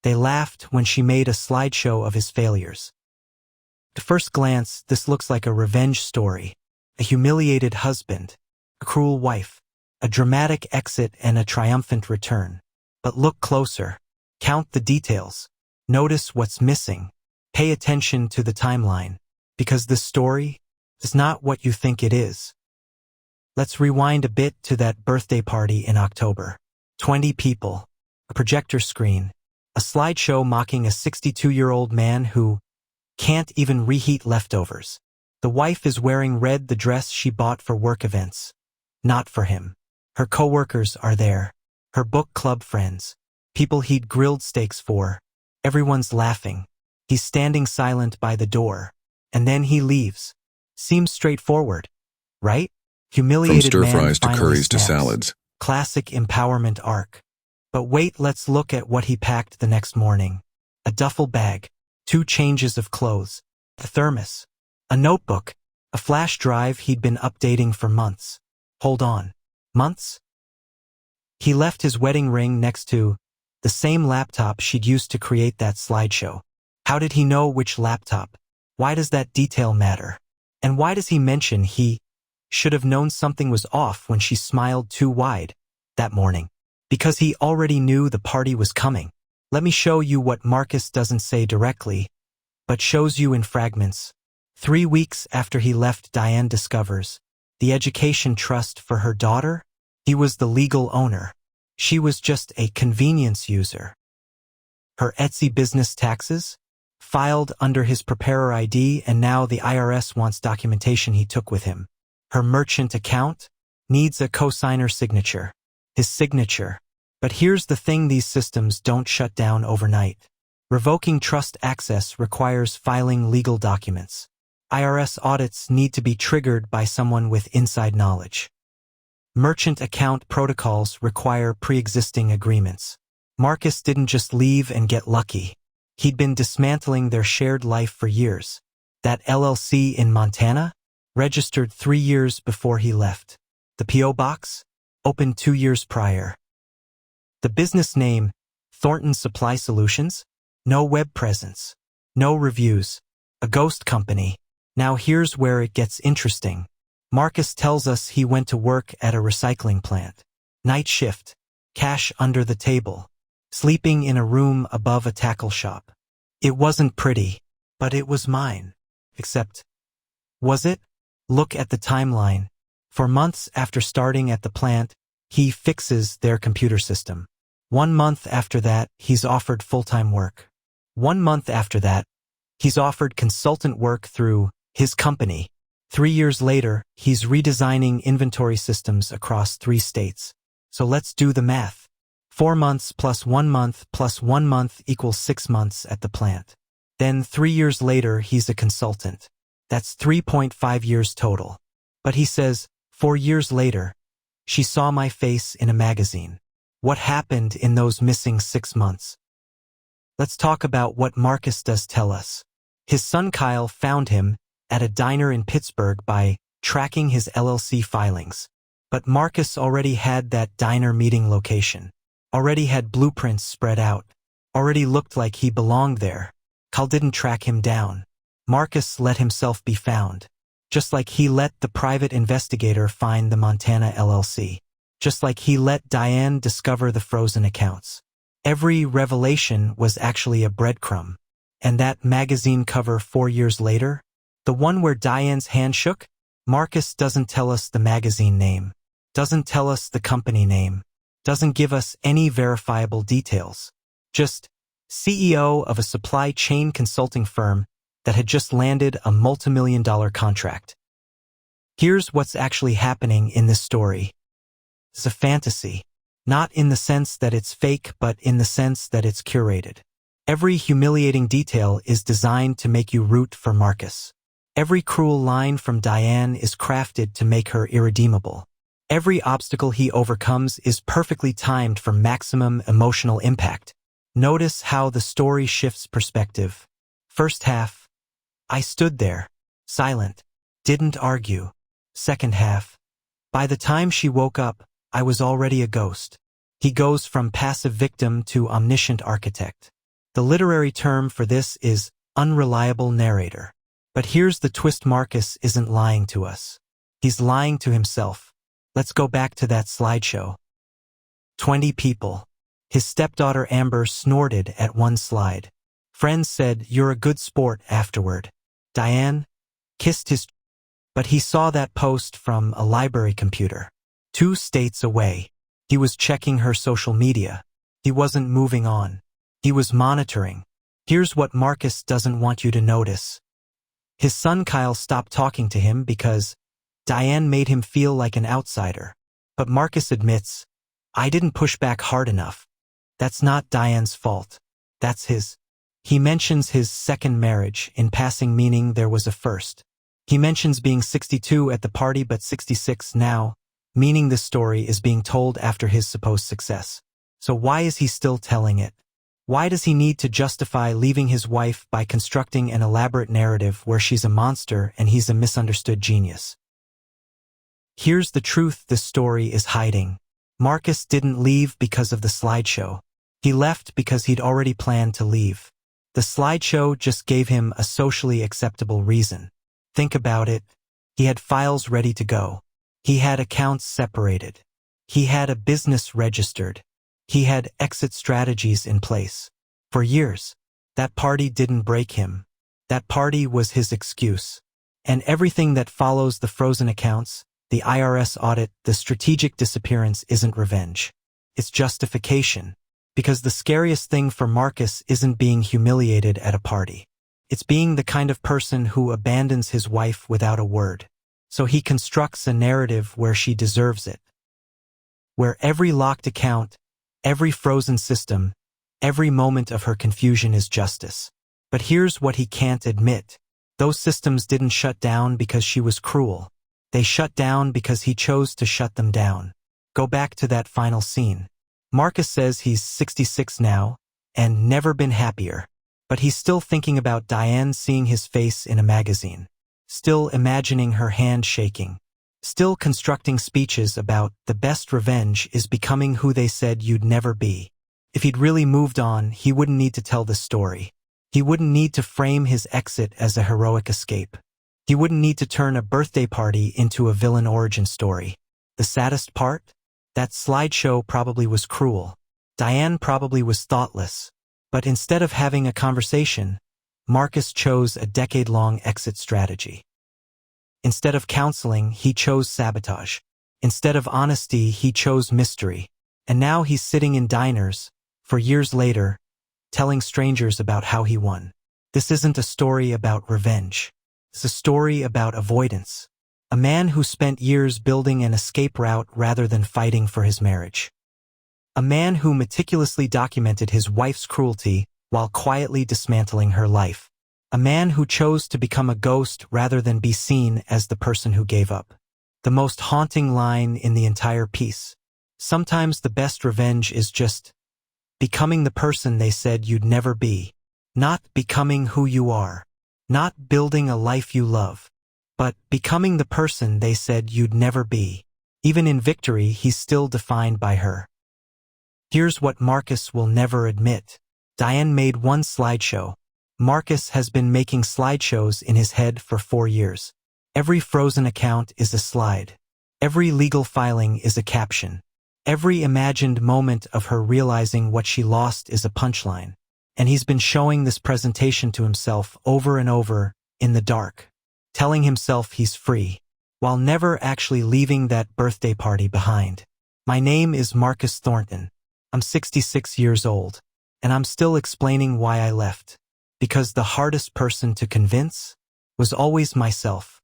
They laughed when she made a slideshow of his failures. At first glance, this looks like a revenge story. A humiliated husband, a cruel wife, a dramatic exit and a triumphant return. But look closer. Count the details. Notice what's missing. Pay attention to the timeline. Because this story is not what you think it is. Let's rewind a bit to that birthday party in October. 20 people, a projector screen, a slideshow mocking a 62-year-old man who can't even reheat leftovers. The wife is wearing red, the dress she bought for work events. Not for him. Her coworkers are there. Her book club friends. People he'd grilled steaks for. Everyone's laughing. He's standing silent by the door. And then he leaves. Seems straightforward, right? Humiliated From man stir-fries to finally curries to snaps. salads. Classic empowerment arc. But wait, let's look at what he packed the next morning. A duffel bag, 2 changes of clothes, a thermos, a notebook, a flash drive he'd been updating for months. Hold on. Months? He left his wedding ring next to the same laptop she'd used to create that slideshow. How did he know which laptop? Why does that detail matter? And why does he mention he should have known something was off when she smiled too wide that morning? Because he already knew the party was coming. Let me show you what Marcus doesn't say directly, but shows you in fragments. 3 weeks after he left, Diane discovers the education trust for her daughter. He was the legal owner. She was just a convenience user. Her Etsy business taxes filed under his preparer ID, and now the IRS wants documentation he took with him. Her merchant account needs a cosigner signature. His signature. But here's the thing, these systems don't shut down overnight. Revoking trust access requires filing legal documents. IRS audits need to be triggered by someone with inside knowledge. Merchant account protocols require pre-existing agreements. Marcus didn't just leave and get lucky. He'd been dismantling their shared life for years. That LLC in Montana? Registered 3 years before he left. The P.O. Box? Opened 2 years prior. The business name, Thornton Supply Solutions? No web presence. No reviews. A ghost company. Now here's where it gets interesting. Marcus tells us he went to work at a recycling plant. Night shift. Cash under the table. Sleeping in a room above a tackle shop. It wasn't pretty, but it was mine. Except, was it? Look at the timeline. For months after starting at the plant, he fixes their computer system. 1 month after that, he's offered full-time work. 1 month after that, he's offered consultant work through his company. 3 years later, he's redesigning inventory systems across 3 states. So let's do the math. 4 months plus 1 month plus 1 month equals 6 months at the plant. Then 3 years later, he's a consultant. That's 3.5 years total. But he says, 4 years later, she saw my face in a magazine. What happened in those missing 6 months? Let's talk about what Marcus does tell us. His son Kyle found him at a diner in Pittsburgh by tracking his LLC filings. But Marcus already had that diner meeting location. Already had blueprints spread out. Already looked like he belonged there. Kyle didn't track him down. Marcus let himself be found. Just like he let the private investigator find the Montana LLC. Just like he let Diane discover the frozen accounts. Every revelation was actually a breadcrumb. And that magazine cover 4 years later? The one where Diane's hand shook? Marcus doesn't tell us the magazine name. Doesn't tell us the company name. Doesn't give us any verifiable details. Just CEO of a supply chain consulting firm that had just landed a multi-million-dollar contract. Here's what's actually happening in this story. It's a fantasy. Not in the sense that it's fake, but in the sense that it's curated. Every humiliating detail is designed to make you root for Marcus. Every cruel line from Diane is crafted to make her irredeemable. Every obstacle he overcomes is perfectly timed for maximum emotional impact. Notice how the story shifts perspective. First half, I stood there, silent, didn't argue. Second half, by the time she woke up, I was already a ghost. He goes from passive victim to omniscient architect. The literary term for this is unreliable narrator. But here's the twist: Marcus isn't lying to us. He's lying to himself. Let's go back to that slideshow. 20 people. His stepdaughter Amber snorted at one slide. Friends said, "You're a good sport," afterward. Diane kissed his, but he saw that post from a library computer. 2 states away. He was checking her social media. He wasn't moving on. He was monitoring. Here's what Marcus doesn't want you to notice. His son Kyle stopped talking to him because Diane made him feel like an outsider. But Marcus admits, "I didn't push back hard enough." That's not Diane's fault. That's his. He mentions his second marriage in passing, meaning there was a first. He mentions being 62 at the party but 66 now, meaning this story is being told after his supposed success. So why is he still telling it? Why does he need to justify leaving his wife by constructing an elaborate narrative where she's a monster and he's a misunderstood genius? Here's the truth this story is hiding. Marcus didn't leave because of the slideshow. He left because he'd already planned to leave. The slideshow just gave him a socially acceptable reason. Think about it. He had files ready to go. He had accounts separated. He had a business registered. He had exit strategies in place. For years, that party didn't break him. That party was his excuse. And everything that follows: the frozen accounts, the IRS audit, the strategic disappearance, isn't revenge. It's justification. Because the scariest thing for Marcus isn't being humiliated at a party. It's being the kind of person who abandons his wife without a word. So he constructs a narrative where she deserves it. Where every locked account, every frozen system, every moment of her confusion is justice. But here's what he can't admit. Those systems didn't shut down because she was cruel. They shut down because he chose to shut them down. Go back to that final scene. Marcus says he's 66 now and never been happier. But he's still thinking about Diane seeing his face in a magazine. Still imagining her hand shaking. Still constructing speeches about the best revenge is becoming who they said you'd never be. If he'd really moved on, he wouldn't need to tell this story. He wouldn't need to frame his exit as a heroic escape. He wouldn't need to turn a birthday party into a villain origin story. The saddest part? That slideshow probably was cruel. Diane probably was thoughtless. But instead of having a conversation, Marcus chose a decade-long exit strategy. Instead of counseling, he chose sabotage. Instead of honesty, he chose mystery. And now he's sitting in diners, for years later, telling strangers about how he won. This isn't a story about revenge. It's a story about avoidance. A man who spent years building an escape route rather than fighting for his marriage. A man who meticulously documented his wife's cruelty while quietly dismantling her life. A man who chose to become a ghost rather than be seen as the person who gave up. The most haunting line in the entire piece. Sometimes the best revenge is just becoming the person they said you'd never be. Not becoming who you are. Not building a life you love. But becoming the person they said you'd never be. Even in victory, he's still defined by her. Here's what Marcus will never admit. Diane made one slideshow. Marcus has been making slideshows in his head for 4 years. Every frozen account is a slide. Every legal filing is a caption. Every imagined moment of her realizing what she lost is a punchline. And he's been showing this presentation to himself over and over, in the dark. Telling himself he's free, while never actually leaving that birthday party behind. My name is Marcus Thornton. I'm 66 years old, and I'm still explaining why I left. Because the hardest person to convince was always myself.